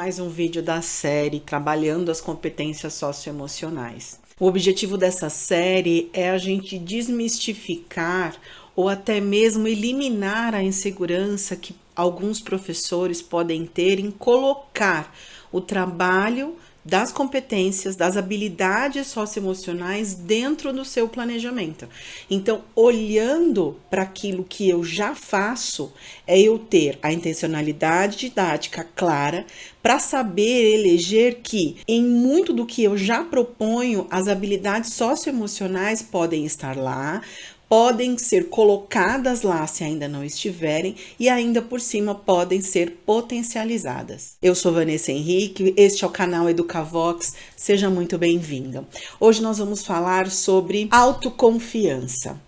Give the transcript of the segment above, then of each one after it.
mais um vídeo da série Trabalhando as Competências Socioemocionais. O objetivo dessa série é a gente desmistificar ou até mesmo eliminar a insegurança que alguns professores podem ter em colocar o trabalho das competências, das habilidades socioemocionais dentro do seu planejamento. Então, olhando para aquilo que eu já faço, é eu ter a intencionalidade didática clara para saber eleger que, em muito do que eu já proponho, as habilidades socioemocionais podem estar lá, podem ser colocadas lá se ainda não estiverem e ainda por cima podem ser potencializadas. Eu sou Vanessa Henrique, este é o canal Educavox, seja muito bem-vinda. Hoje nós vamos falar sobre autoconfiança.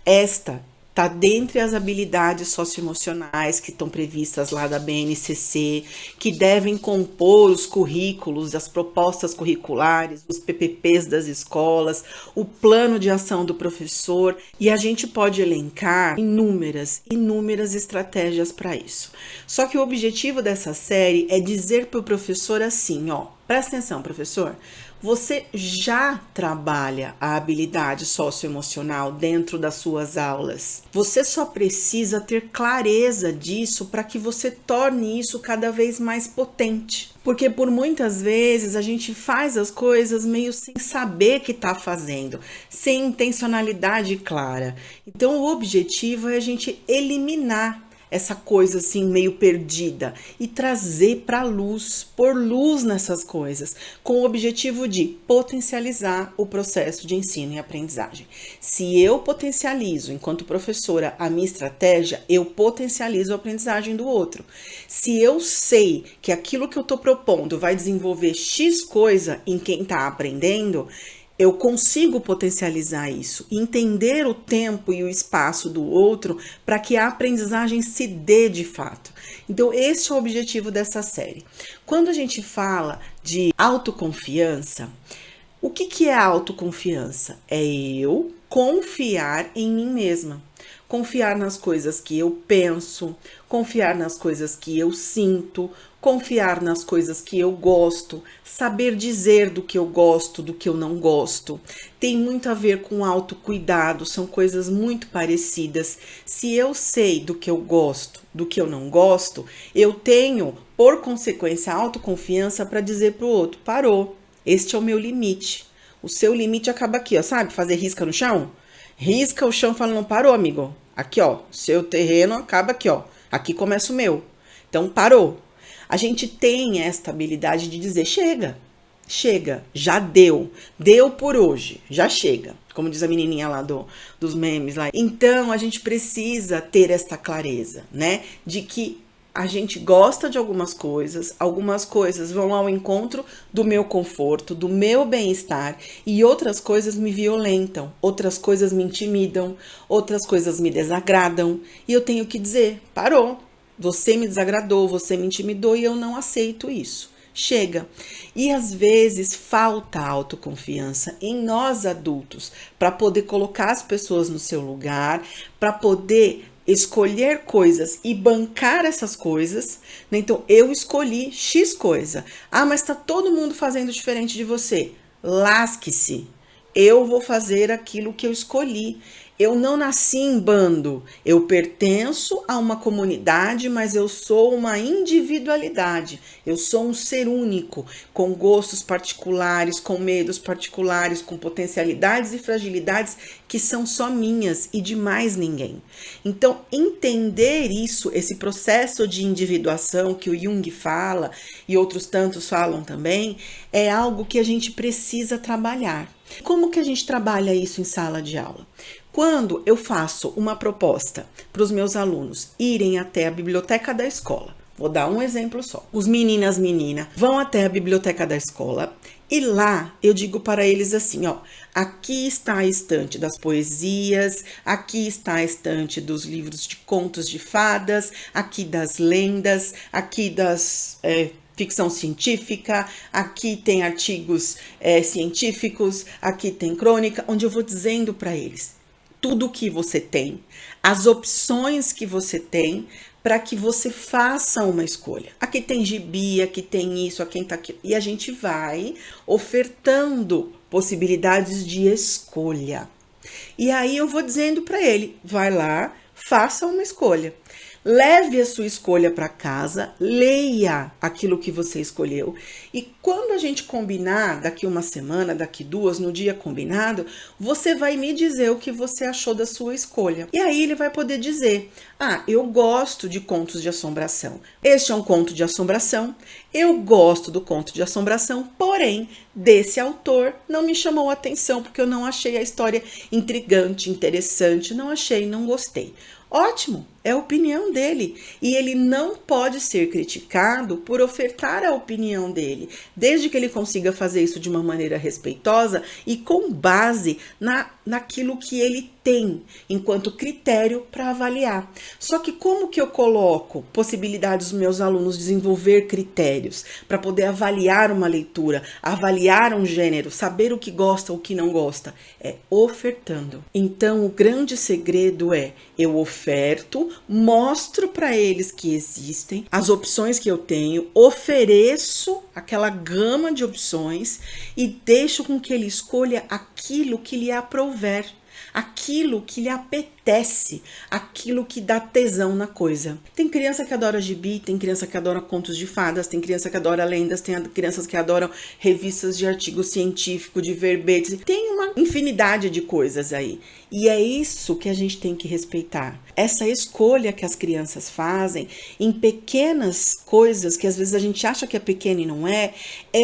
Esta está dentre as habilidades socioemocionais que estão previstas lá da BNCC, que devem compor os currículos, as propostas curriculares, os PPPs das escolas, o plano de ação do professor, e a gente pode elencar inúmeras estratégias para isso. Só que o objetivo dessa série é dizer para o professor assim, presta atenção, professor, você já trabalha a habilidade socioemocional dentro das suas aulas. Você só precisa ter clareza disso para que você torne isso cada vez mais potente. Porque por muitas vezes a gente faz as coisas meio sem saber que está fazendo, sem intencionalidade clara. Então o objetivo é a gente eliminar essa coisa assim meio perdida e trazer para a luz, pôr luz nessas coisas, com o objetivo de potencializar o processo de ensino e aprendizagem. Se eu potencializo, enquanto professora, a minha estratégia, eu potencializo a aprendizagem do outro. Se eu sei que aquilo que eu estou propondo vai desenvolver X coisa em quem está aprendendo, eu consigo potencializar isso, entender o tempo e o espaço do outro para que a aprendizagem se dê de fato. Então, esse é o objetivo dessa série. Quando a gente fala de autoconfiança, o que é autoconfiança? É eu confiar em mim mesma. Confiar nas coisas que eu penso, confiar nas coisas que eu sinto, confiar nas coisas que eu gosto, saber dizer do que eu gosto, do que eu não gosto. Tem muito a ver com autocuidado, são coisas muito parecidas. Se eu sei do que eu gosto, do que eu não gosto, eu tenho, por consequência, autoconfiança para dizer para o outro, parou, este é o meu limite. O seu limite acaba aqui, sabe? Fazer risca no chão? Risca o chão falando, parou, amigo. Aqui, seu terreno acaba aqui, aqui começa o meu. Então, parou. A gente tem esta habilidade de dizer, chega, já deu por hoje, já chega. Como diz a menininha lá dos memes lá. Então, a gente precisa ter esta clareza, né? De que a gente gosta de algumas coisas vão ao encontro do meu conforto, do meu bem-estar, e outras coisas me violentam, outras coisas me intimidam, outras coisas me desagradam, e eu tenho que dizer, parou, você me desagradou, você me intimidou e eu não aceito isso. Chega. E às vezes falta autoconfiança em nós adultos para poder colocar as pessoas no seu lugar, para poder escolher coisas e bancar essas coisas, né? Então eu escolhi X coisa. Mas tá todo mundo fazendo diferente de você. Lasque-se. Eu vou fazer aquilo que eu escolhi. Eu não nasci em bando, eu pertenço a uma comunidade, mas eu sou uma individualidade, eu sou um ser único, com gostos particulares, com medos particulares, com potencialidades e fragilidades que são só minhas e de mais ninguém. Então, entender isso, esse processo de individuação que o Jung fala e outros tantos falam também, é algo que a gente precisa trabalhar. Como que a gente trabalha isso em sala de aula? Quando eu faço uma proposta para os meus alunos irem até a biblioteca da escola, vou dar um exemplo só. Os menina vão até a biblioteca da escola e lá eu digo para eles assim, aqui está a estante das poesias, aqui está a estante dos livros de contos de fadas, aqui das lendas, aqui das ficção científica, aqui tem artigos científicos, aqui tem crônica, onde eu vou dizendo para eles tudo o que você tem, as opções que você tem para que você faça uma escolha. Aqui tem gibi, aqui tem isso, aqui tá aquilo. E a gente vai ofertando possibilidades de escolha. E aí eu vou dizendo para ele, vai lá, faça uma escolha. Leve a sua escolha para casa, leia aquilo que você escolheu e quando a gente combinar, daqui uma semana, daqui duas, no dia combinado, você vai me dizer o que você achou da sua escolha. E aí ele vai poder dizer, eu gosto de contos de assombração. Este é um conto de assombração, eu gosto do conto de assombração, porém, desse autor não me chamou a atenção porque eu não achei a história intrigante, interessante, não achei, não gostei. Ótimo, é a opinião dele e ele não pode ser criticado por ofertar a opinião dele, desde que ele consiga fazer isso de uma maneira respeitosa e com base naquilo que ele tem enquanto critério para avaliar. Só que como que eu coloco possibilidades dos meus alunos desenvolver critérios para poder avaliar uma leitura, avaliar um gênero, saber o que gosta, o que não gosta? É ofertando. Então o grande segredo é eu oferto, mostro para eles que existem as opções que eu tenho, ofereço aquela gama de opções e deixo com que ele escolha aquilo que lhe aprouver, aquilo que lhe apetece, aquilo que dá tesão na coisa. Tem criança que adora gibi, tem criança que adora contos de fadas, tem criança que adora lendas, tem crianças que adoram revistas de artigo científico, de verbetes, tem uma infinidade de coisas aí. E é isso que a gente tem que respeitar. Essa escolha que as crianças fazem em pequenas coisas que às vezes a gente acha que é pequena e não é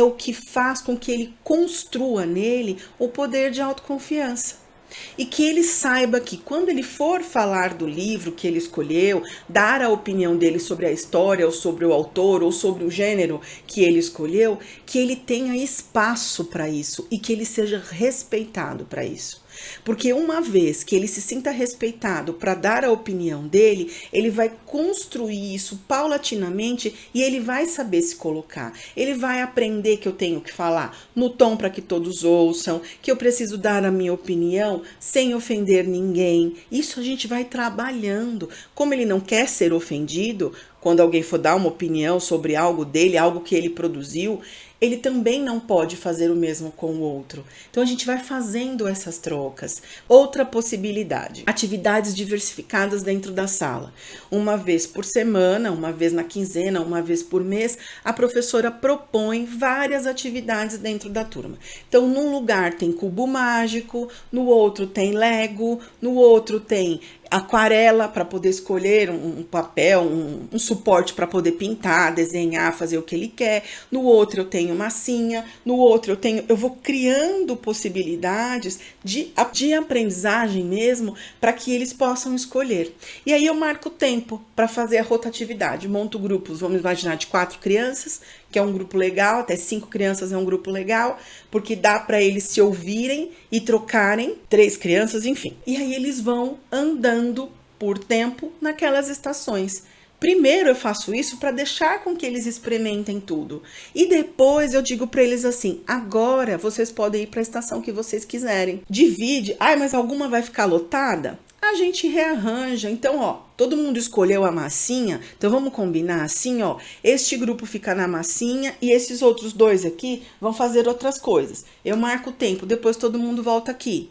o que faz com que ele construa nele o poder de autoconfiança. E que ele saiba que quando ele for falar do livro que ele escolheu, dar a opinião dele sobre a história, ou sobre o autor, ou sobre o gênero que ele escolheu, que ele tenha espaço para isso e que ele seja respeitado para isso. Porque uma vez que ele se sinta respeitado para dar a opinião dele, ele vai construir isso paulatinamente e ele vai saber se colocar. Ele vai aprender que eu tenho que falar no tom para que todos ouçam, que eu preciso dar a minha opinião sem ofender ninguém. Isso a gente vai trabalhando. Como ele não quer ser ofendido, quando alguém for dar uma opinião sobre algo dele, algo que ele produziu, ele também não pode fazer o mesmo com o outro. Então a gente vai fazendo essas trocas. Outra possibilidade, atividades diversificadas dentro da sala. Uma vez por semana, uma vez na quinzena, uma vez por mês, a professora propõe várias atividades dentro da turma. Então num lugar tem cubo mágico, no outro tem Lego, no outro tem aquarela para poder escolher um papel, um suporte para poder pintar, desenhar, fazer o que ele quer. No outro eu tenho massinha, no outro eu vou criando possibilidades de aprendizagem mesmo para que eles possam escolher. E aí eu marco o tempo para fazer a rotatividade, monto grupos, vamos imaginar de 4 crianças, que é um grupo legal, até 5 crianças é um grupo legal, porque dá para eles se ouvirem e trocarem, 3 crianças, enfim. E aí eles vão andando por tempo naquelas estações. Primeiro eu faço isso para deixar com que eles experimentem tudo. E depois eu digo para eles assim, agora vocês podem ir para a estação que vocês quiserem. Divide, mas alguma vai ficar lotada? A gente rearranja. Então, todo mundo escolheu a massinha, então vamos combinar assim, este grupo fica na massinha e esses outros 2 aqui vão fazer outras coisas. Eu marco o tempo, depois todo mundo volta aqui.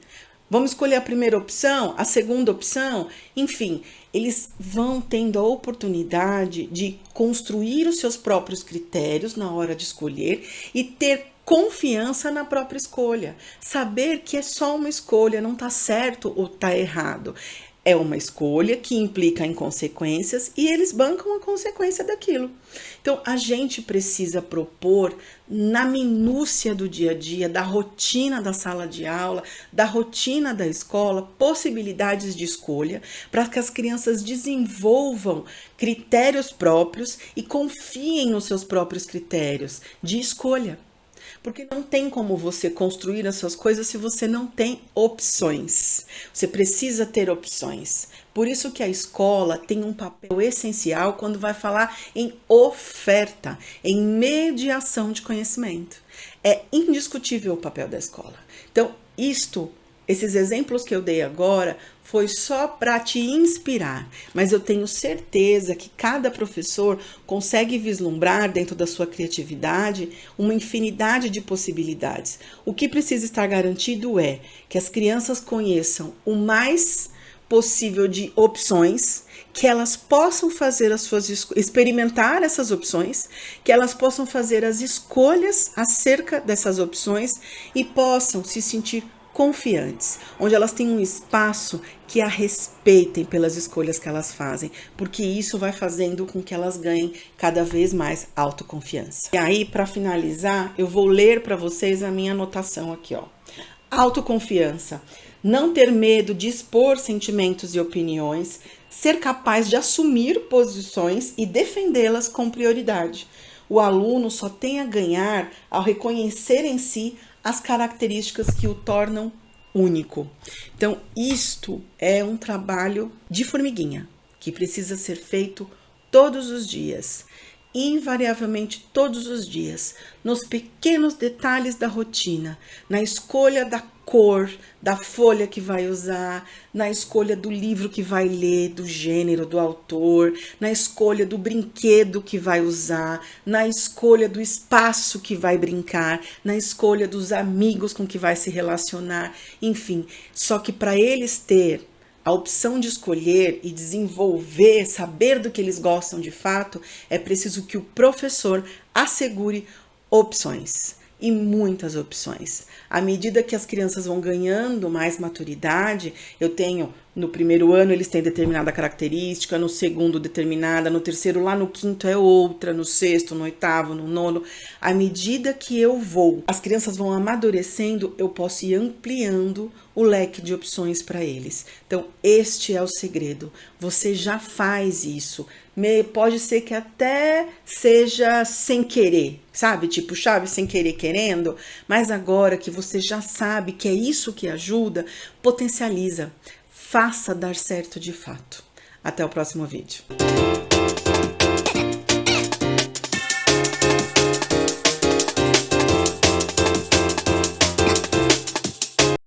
Vamos escolher a primeira opção, a segunda opção, enfim, eles vão tendo a oportunidade de construir os seus próprios critérios na hora de escolher e ter confiança na própria escolha. Saber que é só uma escolha, não tá certo ou tá errado. É uma escolha que implica em consequências e eles bancam a consequência daquilo. Então, a gente precisa propor na minúcia do dia a dia, da rotina da sala de aula, da rotina da escola, possibilidades de escolha para que as crianças desenvolvam critérios próprios e confiem nos seus próprios critérios de escolha. Porque não tem como você construir as suas coisas se você não tem opções. Você precisa ter opções. Por isso que a escola tem um papel essencial quando vai falar em oferta, em mediação de conhecimento. É indiscutível o papel da escola. Então, isto Esses exemplos que eu dei agora foi só para te inspirar, mas eu tenho certeza que cada professor consegue vislumbrar dentro da sua criatividade uma infinidade de possibilidades. O que precisa estar garantido é que as crianças conheçam o mais possível de opções, que elas possam fazer as suas experimentar essas opções, que elas possam fazer as escolhas acerca dessas opções e possam se sentir confiantes, onde elas têm um espaço que a respeitem pelas escolhas que elas fazem, porque isso vai fazendo com que elas ganhem cada vez mais autoconfiança. E aí, para finalizar, eu vou ler para vocês a minha anotação aqui, ó. Autoconfiança. Não ter medo de expor sentimentos e opiniões, ser capaz de assumir posições e defendê-las com prioridade. O aluno só tem a ganhar ao reconhecer em si as características que o tornam único. Então, isto é um trabalho de formiguinha, que precisa ser feito todos os dias, invariavelmente todos os dias, nos pequenos detalhes da rotina, na escolha da cor da folha que vai usar, na escolha do livro que vai ler, do gênero, do autor, na escolha do brinquedo que vai usar, na escolha do espaço que vai brincar, na escolha dos amigos com que vai se relacionar, enfim. Só que para eles ter a opção de escolher e desenvolver, saber do que eles gostam de fato, é preciso que o professor assegure opções. E muitas opções. À medida que as crianças vão ganhando mais maturidade, eu tenho, no primeiro ano eles têm determinada característica, no segundo determinada, no terceiro, lá no quinto é outra, no sexto, no oitavo, no nono. À medida que as crianças vão amadurecendo, eu posso ir ampliando o leque de opções para eles. Então, este é o segredo. Você já faz isso. Pode ser que até seja sem querer, sabe? Tipo chave sem querer querendo, mas agora que você já sabe que é isso que ajuda, potencializa, faça dar certo de fato. Até o próximo vídeo.